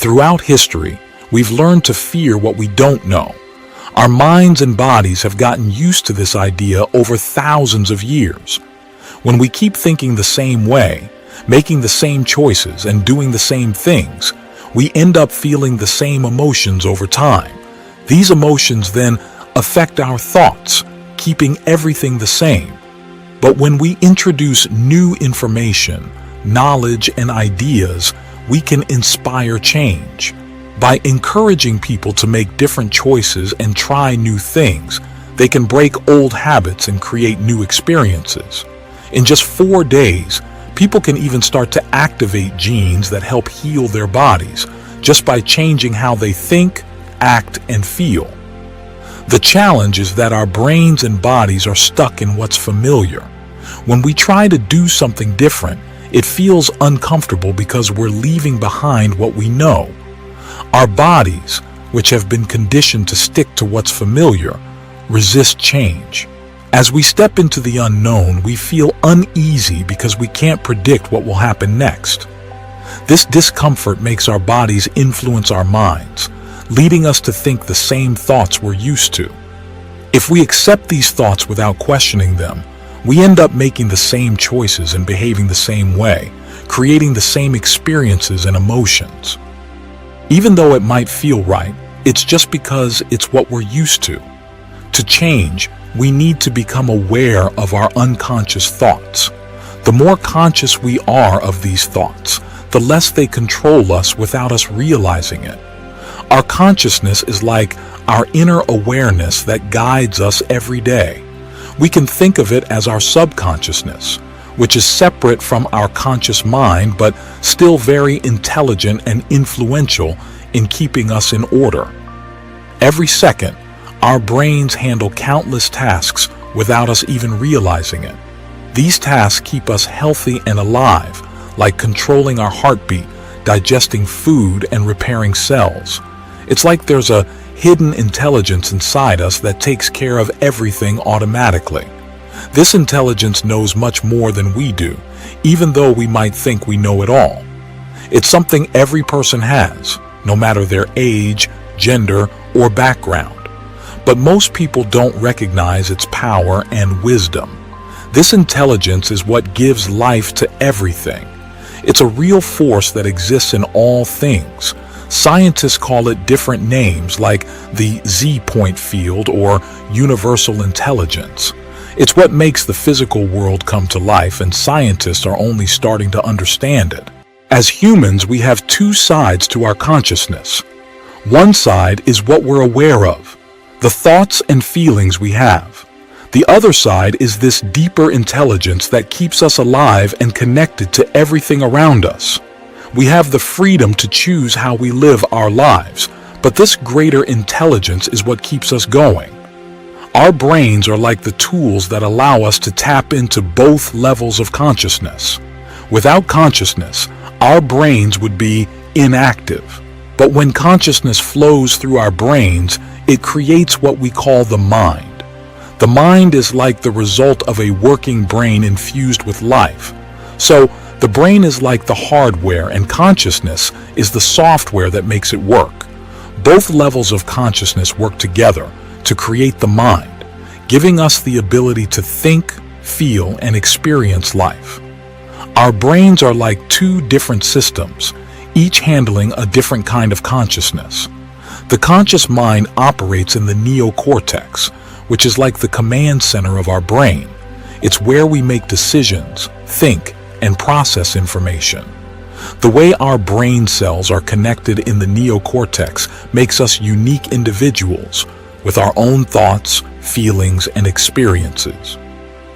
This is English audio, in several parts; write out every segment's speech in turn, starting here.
Throughout history, we've learned to fear what we don't know. Our minds and bodies have gotten used to this idea over thousands of years. When we keep thinking the same way, making the same choices, and doing the same things, we end up feeling the same emotions over time. These emotions then affect our thoughts, keeping everything the same. But when we introduce new information, knowledge, and ideas, we can inspire change. By encouraging people to make different choices and try new things, they can break old habits and create new experiences. In just 4 days, people can even start to activate genes that help heal their bodies just by changing how they think, act, and feel. The challenge is that our brains and bodies are stuck in what's familiar. When we try to do something different, it feels uncomfortable because we're leaving behind what we know. Our bodies, which have been conditioned to stick to what's familiar, resist change. As we step into the unknown, we feel uneasy because we can't predict what will happen next. This discomfort makes our bodies influence our minds, leading us to think the same thoughts we're used to. If we accept these thoughts without questioning them, we end up making the same choices and behaving the same way, creating the same experiences and emotions. Even though it might feel right, it's just because it's what we're used to. To change, we need to become aware of our unconscious thoughts. The more conscious we are of these thoughts, the less they control us without us realizing it. Our consciousness is like our inner awareness that guides us every day. We can think of it as our subconsciousness, which is separate from our conscious mind but still very intelligent and influential in keeping us in order. Every second, our brains handle countless tasks without us even realizing it. These tasks keep us healthy and alive, like controlling our heartbeat, digesting food, and repairing cells. It's like there's a hidden intelligence inside us that takes care of everything automatically. This intelligence knows much more than we do, even though we might think we know it all. It's something every person has, no matter their age, gender, or background. But most people don't recognize its power and wisdom. This intelligence is what gives life to everything. It's a real force that exists in all things. Scientists call it different names like the Z-point field or universal intelligence. It's what makes the physical world come to life, and scientists are only starting to understand it. As humans, we have two sides to our consciousness. One side is what we're aware of, the thoughts and feelings we have. The other side is this deeper intelligence that keeps us alive and connected to everything around us. We have the freedom to choose how we live our lives, but this greater intelligence is what keeps us going. Our brains are like the tools that allow us to tap into both levels of consciousness. Without consciousness, our brains would be inactive. But when consciousness flows through our brains, it creates what we call the mind. The mind is like the result of a working brain infused with life. So, the brain is like the hardware and consciousness is the software that makes it work. Both levels of consciousness work together to create the mind, giving us the ability to think, feel, and experience life. Our brains are like two different systems, each handling a different kind of consciousness. The conscious mind operates in the neocortex, which is like the command center of our brain. It's where we make decisions, think, and process information. The way our brain cells are connected in the neocortex makes us unique individuals with our own thoughts, feelings, and experiences.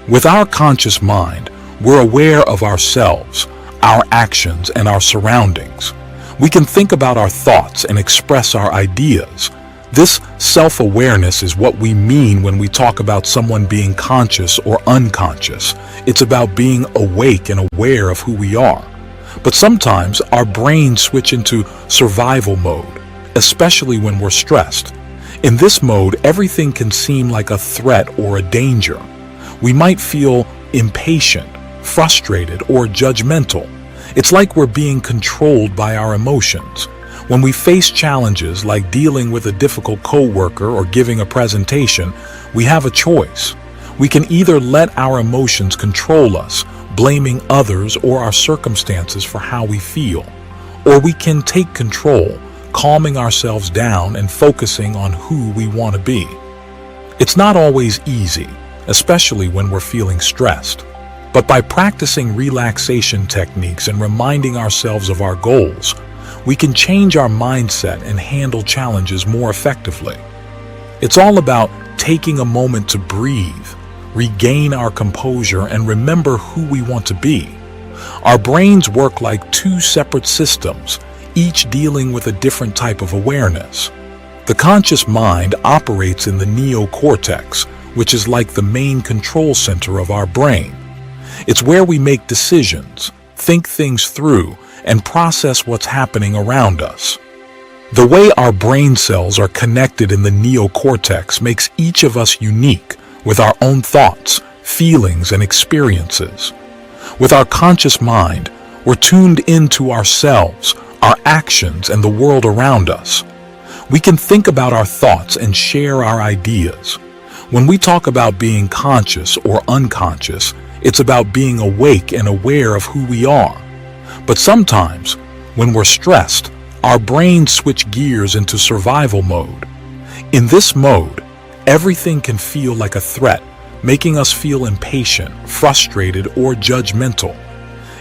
With our conscious mind, we're aware of ourselves, our actions, and our surroundings. We can think about our thoughts and express our ideas. This self-awareness is what we mean when we talk about someone being conscious or unconscious. It's about being awake and aware of who we are. But sometimes our brains switch into survival mode, especially when we're stressed. In this mode, everything can seem like a threat or a danger. We might feel impatient, frustrated, or judgmental. It's like we're being controlled by our emotions. When we face challenges like dealing with a difficult coworker or giving a presentation, we have a choice. We can either let our emotions control us, blaming others or our circumstances for how we feel, or we can take control, calming ourselves down and focusing on who we want to be. It's not always easy, especially when we're feeling stressed. But by practicing relaxation techniques and reminding ourselves of our goals, we can change our mindset and handle challenges more effectively. It's all about taking a moment to breathe, regain our composure, and remember who we want to be. Our brains work like two separate systems, each dealing with a different type of awareness. The conscious mind operates in the neocortex, which is like the main control center of our brain. It's where we make decisions, think things through, and process what's happening around us. The way our brain cells are connected in the neocortex makes each of us unique, with our own thoughts, feelings, and experiences. With our conscious mind, we're tuned into ourselves, our actions, and the world around us. We can think about our thoughts and share our ideas. When we talk about being conscious or unconscious, it's about being awake and aware of who we are. But sometimes, when we're stressed, our brains switch gears into survival mode. In this mode, everything can feel like a threat, making us feel impatient, frustrated, or judgmental.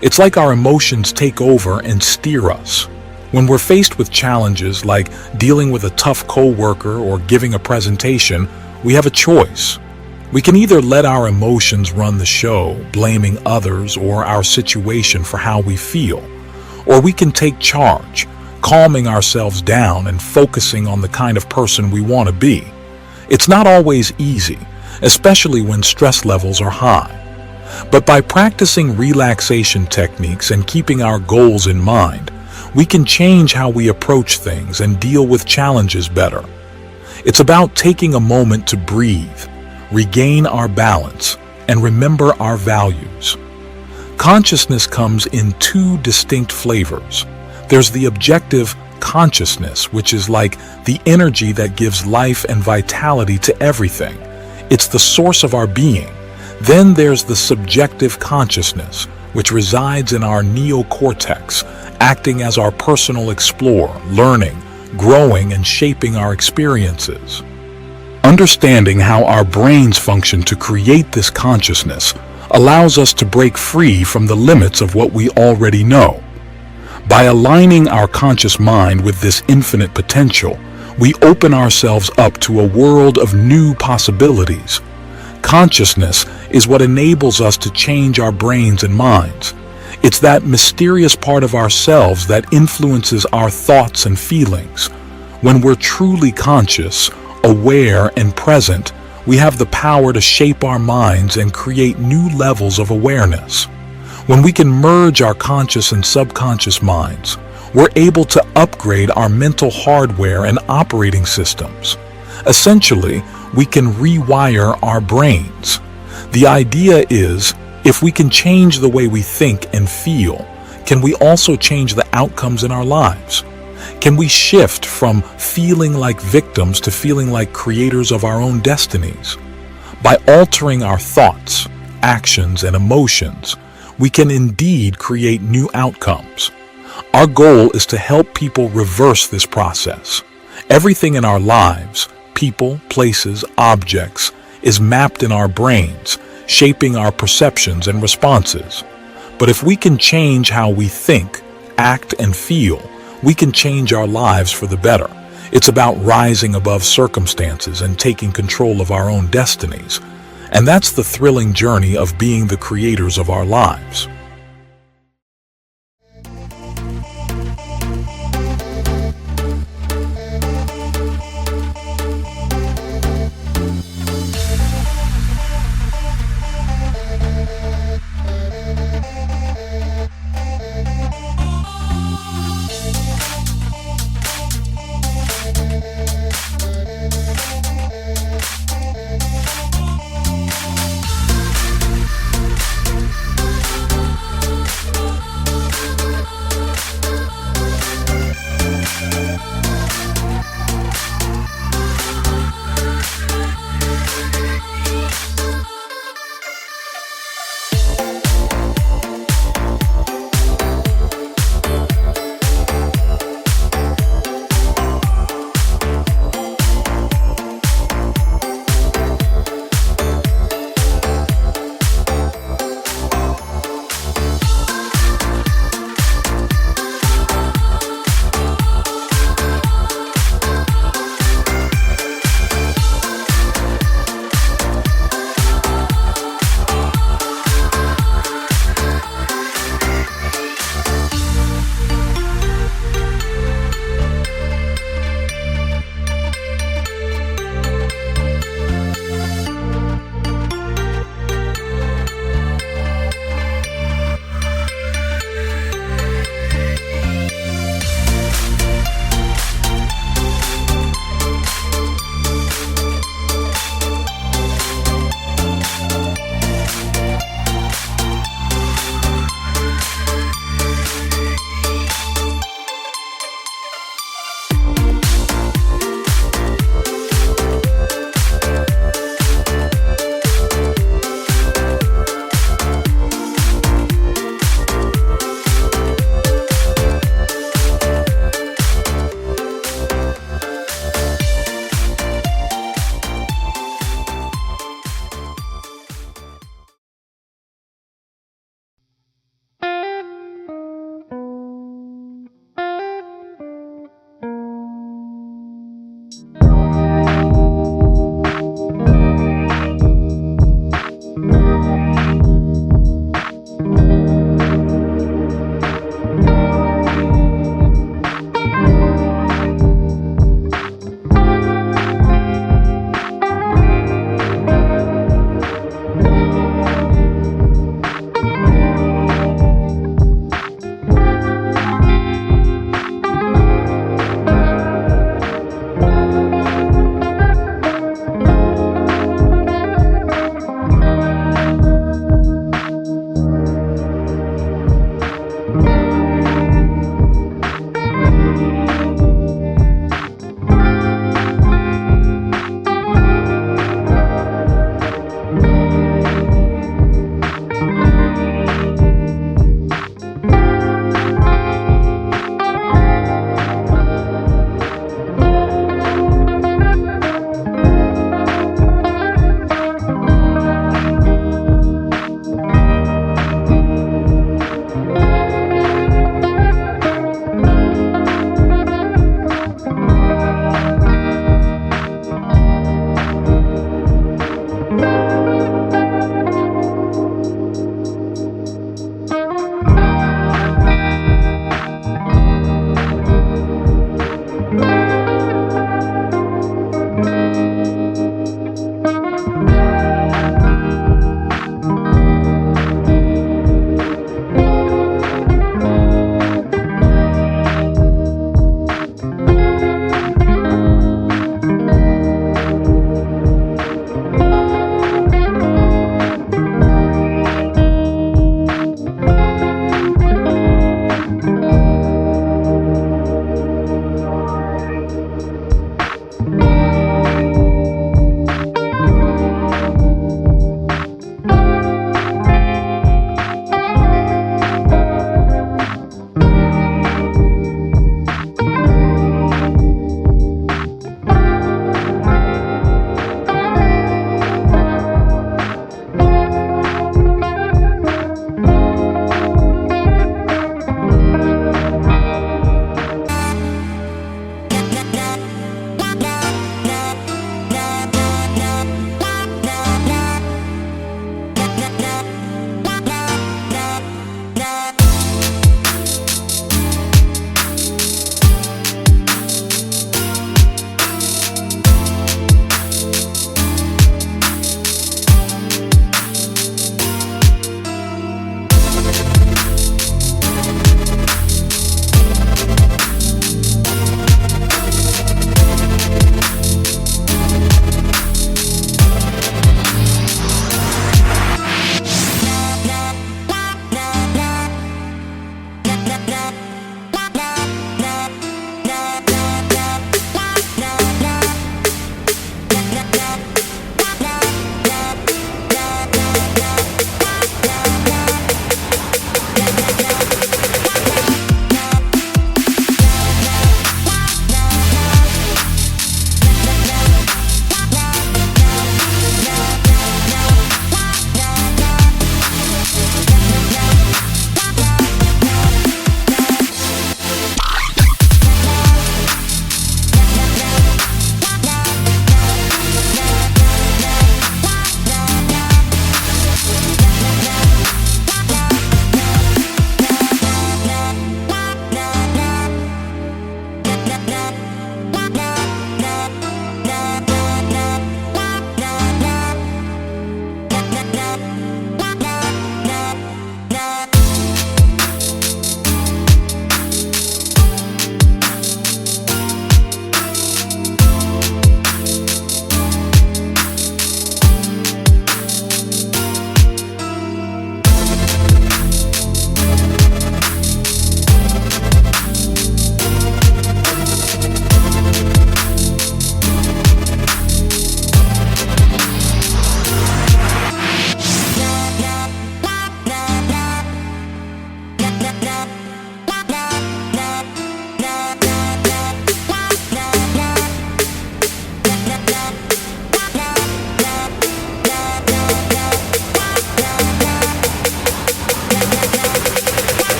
It's like our emotions take over and steer us. When we're faced with challenges like dealing with a tough coworker or giving a presentation, we have a choice. We can either let our emotions run the show, blaming others or our situation for how we feel, or we can take charge, calming ourselves down and focusing on the kind of person we want to be. It's not always easy, especially when stress levels are high. But by practicing relaxation techniques and keeping our goals in mind, we can change how we approach things and deal with challenges better. It's about taking a moment to breathe, regain our balance, and remember our values. Consciousness comes in two distinct flavors. There's the objective consciousness, which is like the energy that gives life and vitality to everything. It's the source of our being. Then there's the subjective consciousness, which resides in our neocortex, acting as our personal explorer, learning, growing, and shaping our experiences. Understanding how our brains function to create this consciousness allows us to break free from the limits of what we already know. By aligning our conscious mind with this infinite potential, we open ourselves up to a world of new possibilities. Consciousness is what enables us to change our brains and minds. It's that mysterious part of ourselves that influences our thoughts and feelings. When we're truly conscious, aware, and present, we have the power to shape our minds and create new levels of awareness. When we can merge our conscious and subconscious minds, we're able to upgrade our mental hardware and operating systems. Essentially, we can rewire our brains. The idea is, if we can change the way we think and feel, can we also change the outcomes in our lives? Can we shift from feeling like victims to feeling like creators of our own destinies? By altering our thoughts, actions, and emotions, we can indeed create new outcomes. Our goal is to help people reverse this process. Everything in our lives, people, places, objects, is mapped in our brains, shaping our perceptions and responses. But if we can change how we think, act, and feel, we can change our lives for the better. It's about rising above circumstances and taking control of our own destinies. And that's the thrilling journey of being the creators of our lives.